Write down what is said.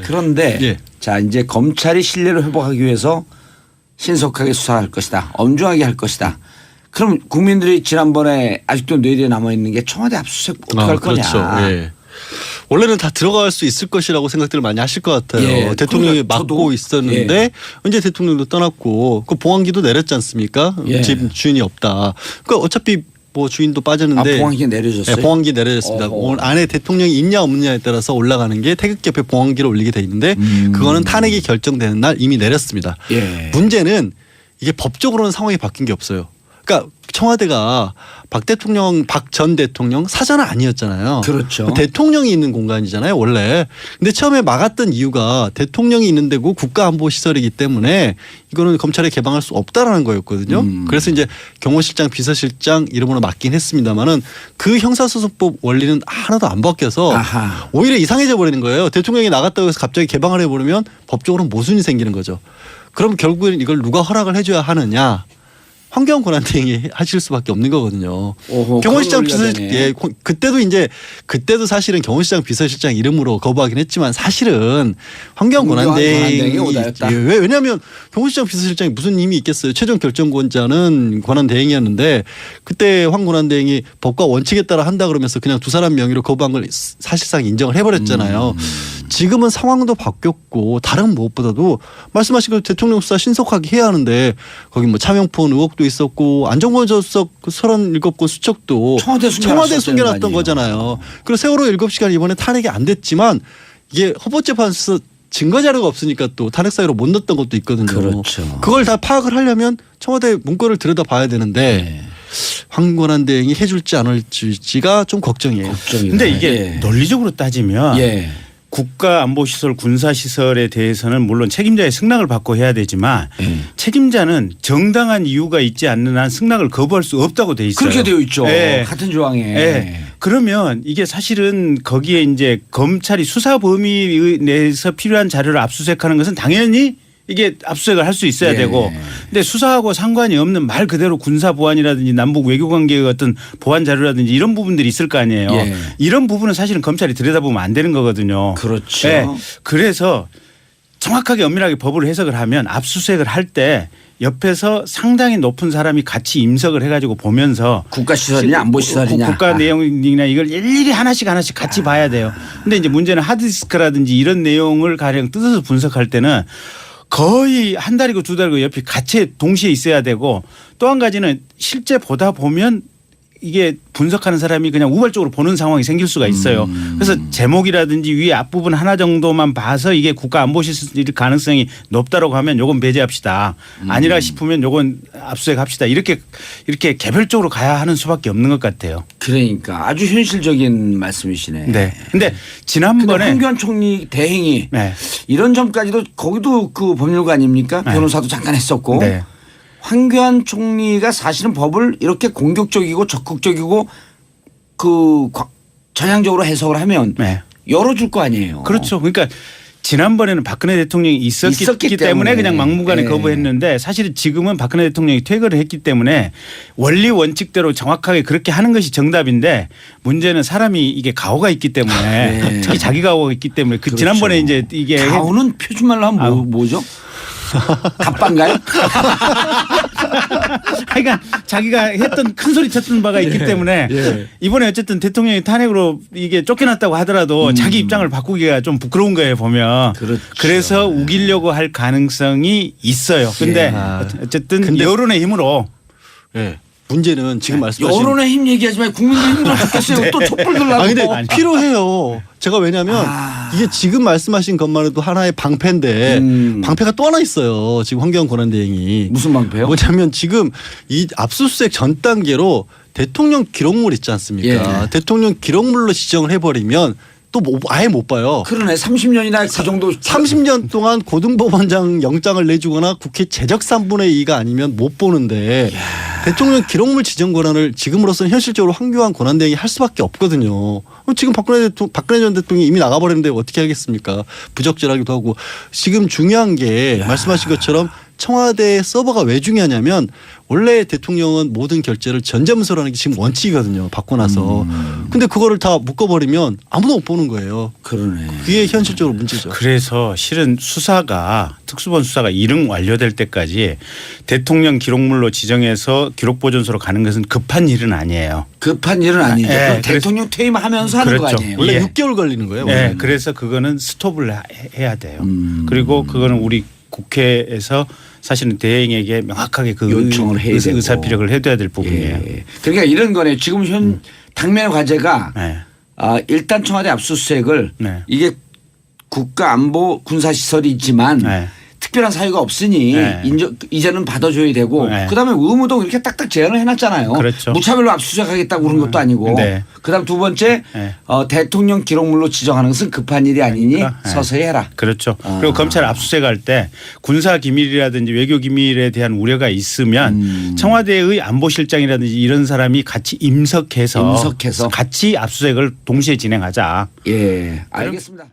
그런데 예. 자 이제 검찰이 신뢰를 회복하기 위해서 신속하게 수사할 것이다. 엄중하게 할 것이다. 그럼 국민들이 지난번에 아직도 뇌리에 남아있는 게 청와대 압수수색 어떻게 할 거냐. 그렇죠. 예. 원래는 다 들어갈 수 있을 것이라고 생각들을 많이 하실 것 같아요. 예, 대통령이 그러니까 맡고 저도, 있었는데 예. 이제 대통령도 떠났고 그 봉황기도 내렸지 않습니까? 예. 집 주인이 없다. 그러니까 어차피 뭐 주인도 빠졌는데 봉황기 내려졌어요? 네, 봉황기 내려졌습니다. 오늘 안에 대통령이 있냐 없느냐에 따라서 올라가는 게 태극기 옆에 봉황기를 올리게 돼 있는데 그거는 탄핵이 결정되는 날 이미 내렸습니다. 예. 문제는 이게 법적으로는 상황이 바뀐 게 없어요. 그러니까 청와대가 박 전 대통령 사저는 아니었잖아요. 그렇죠. 대통령이 있는 공간이잖아요, 원래. 근데 처음에 막았던 이유가 대통령이 있는 데고 국가안보시설이기 때문에 이거는 검찰에 개방할 수 없다라는 거였거든요. 그래서 이제 경호실장, 비서실장 이름으로 맡긴 했습니다만은 그 형사소송법 원리는 하나도 안 바뀌어서 아하. 오히려 이상해져 버리는 거예요. 대통령이 나갔다고 해서 갑자기 개방을 해버리면 법적으로 모순이 생기는 거죠. 그럼 결국에는 이걸 누가 허락을 해줘야 하느냐. 황교안 권한대행이 하실 수밖에 없는 거거든요. 경호시장 비서실장 그때도 사실은 경호시장 비서실장 이름으로 거부하긴 했지만 사실은 황교안 권한대행이 오다였다. 왜냐하면 경호시장 비서실장이 무슨 힘이 있겠어요. 최종 결정권자는 권한대행이었는데 그때 황 권한대행이 법과 원칙에 따라 한다 그러면서 그냥 두 사람 명의로 거부한 걸 사실상 인정을 해버렸잖아요. 지금은 상황도 바뀌었고 다른 무엇보다도 말씀하신 그 대통령 수사 신속하게 해야 하는데 거기 뭐 차명폰 의혹도 있었고 안정권 저수석 그 37건 수척도 청와대 숨겨놨던 거잖아요. 그리고 세월호 7시간 이번에 탄핵이 안 됐지만 이게 헌법재판소에서 증거 자료가 없으니까 또 탄핵 사유로 못 넣었던 것도 있거든요. 그렇죠. 그걸 다 파악을 하려면 청와대 문건을 들여다봐야 되는데 네. 황 권한대행이 해줄지 안 해줄지가 좀 걱정이에요. 근데 이게 논리적으로 따지면 예. 국가안보시설 군사시설에 대해서는 물론 책임자의 승낙을 받고 해야 되지만 책임자는 정당한 이유가 있지 않는 한 승낙을 거부할 수 없다고 돼 있어요. 그렇게 되어 있죠. 네. 같은 조항에. 네. 그러면 이게 사실은 거기에 이제 검찰이 수사 범위 내에서 필요한 자료를 압수수색하는 것은 당연히 이게 압수수색을 할 수 있어야 예. 되고 근데 수사하고 상관이 없는 말 그대로 군사 보안이라든지 남북 외교 관계의 어떤 보안 자료라든지 이런 부분들이 있을 거 아니에요. 예. 이런 부분은 사실은 검찰이 들여다보면 안 되는 거거든요. 그렇죠. 네. 그래서 정확하게 엄밀하게 법을 해석을 하면 압수수색을 할 때 옆에서 상당히 높은 사람이 같이 임석을 해가지고 보면서 국가시설이냐 안보시설이냐. 국가 내용이나 이걸 일일이 하나씩 같이 봐야 돼요. 근데 이제 문제는 하드디스크라든지 이런 내용을 가령 뜯어서 분석할 때는 거의 한 달이고 두 달이고 옆에 같이 동시에 있어야 되고 또 한 가지는 실제 보다 보면 이게 분석하는 사람이 그냥 우발적으로 보는 상황이 생길 수가 있어요. 그래서 제목이라든지 위에 앞부분 하나 정도만 봐서 이게 국가안보시설 가능성이 높다라고 하면 요건 배제합시다. 아니라 싶으면 요건 압수수색합시다. 이렇게 개별적으로 가야 하는 수밖에 없는 것 같아요. 그러니까 아주 현실적인 말씀이시네. 네. 근데 지난번에 황교안 총리 대행이 네. 이런 점까지도 거기도 그 법률가아닙니까? 네. 변호사도 잠깐 했었고. 네. 황교안 총리가 사실은 법을 이렇게 공격적이고 적극적이고 그 전향적으로 해석을 하면 네. 열어줄 거 아니에요. 그렇죠. 그러니까 지난번에는 박근혜 대통령이 있었기 때문에 그냥 막무가내 네. 거부했는데 사실은 지금은 박근혜 대통령이 퇴거를 했기 때문에 원리 원칙대로 정확하게 그렇게 하는 것이 정답인데 문제는 사람이 이게 가오가 있기 때문에 네. 특히 자기 가오가 있기 때문에 그 그렇죠. 지난번에 이제 이게 가오는 표준말로 하면 뭐죠? 갑반가요? 그러니까 자기가 했던 큰 소리 쳤던 바가 있기 때문에 이번에 어쨌든 대통령이 탄핵으로 이게 쫓겨났다고 하더라도 자기 입장을 바꾸기가 좀 부끄러운 거예요 보면. 그렇죠. 그래서 우기려고 할 가능성이 있어요. 근데 어쨌든 여론의 힘으로 예. 문제는 지금 말씀하신 여론의 힘 얘기하지 말고 국민들 힘들어 죽겠어요. 네. 또 촛불 들라고. 아 근데 필요해요. 제가 왜냐하면 이게 지금 말씀하신 것만 해도 하나의 방패인데 방패가 또 하나 있어요. 지금 황교안 권한대행이 무슨 방패요? 뭐냐면 지금 이 압수수색 전 단계로 대통령 기록물 있지 않습니까? 예. 대통령 기록물로 지정을 해버리면 또 아예 못 봐요. 그러네. 30년이나 그 정도. 30년 동안 고등법원장 영장을 내주거나 국회 제적 3분의 2가 아니면 못 보는데 대통령 기록물 지정 권한을 지금으로서는 현실적으로 황교안 권한대행이 할 수밖에 없거든요. 지금 박근혜 전 대통령이 이미 나가버렸는데 어떻게 하겠습니까? 부적절하기도 하고 지금 중요한 게 말씀하신 것처럼 청와대 서버가 왜 중요하냐면 원래 대통령은 모든 결제를 전자문서로 하는 게 지금 원칙이거든요. 받고 나서. 근데 그거를 다 묶어버리면 아무도 못 보는 거예요. 그러네. 그게 현실적으로 문제죠. 그래서 실은 수사가 특수본 수사가 일응 완료될 때까지 대통령 기록물로 지정해서 기록보존소로 가는 것은 급한 일은 아니에요. 급한 일은 아니죠. 예, 그럼 대통령 퇴임하면서 하는 거 그렇죠. 아니에요. 원래 예. 6개월 걸리는 거예요. 네, 원래는. 그래서 그거는 스톱을 해야 돼요. 그리고 그거는 우리 국회에서 사실은 대행에게 명확하게 그 요청을 해야 되고. 의사피력을 해둬야 될 부분이에요. 예. 그러니까 이런 거네. 지금 현 당면의 과제가 네. 일단 청와대 압수수색을 네. 이게 국가안보 군사시설이지만 네. 특별한 사유가 없으니 네. 이제는 받아줘야 되고 네. 그다음에 의무동 이렇게 딱딱 제한을 해놨잖아요. 그렇죠. 무차별로 압수수색하겠다고 그런 것도 아니고. 네. 그다음 두 번째 네. 대통령 기록물로 지정하는 것은 급한 일이 아니니 그러니까, 네. 서서히 해라. 그렇죠. 그리고 검찰 압수수색할 때 군사 기밀이라든지 외교 기밀에 대한 우려가 있으면 청와대의 안보실장이라든지 이런 사람이 같이 임석해서 임석해서. 같이 압수수색을 동시에 진행하자. 예, 알겠습니다.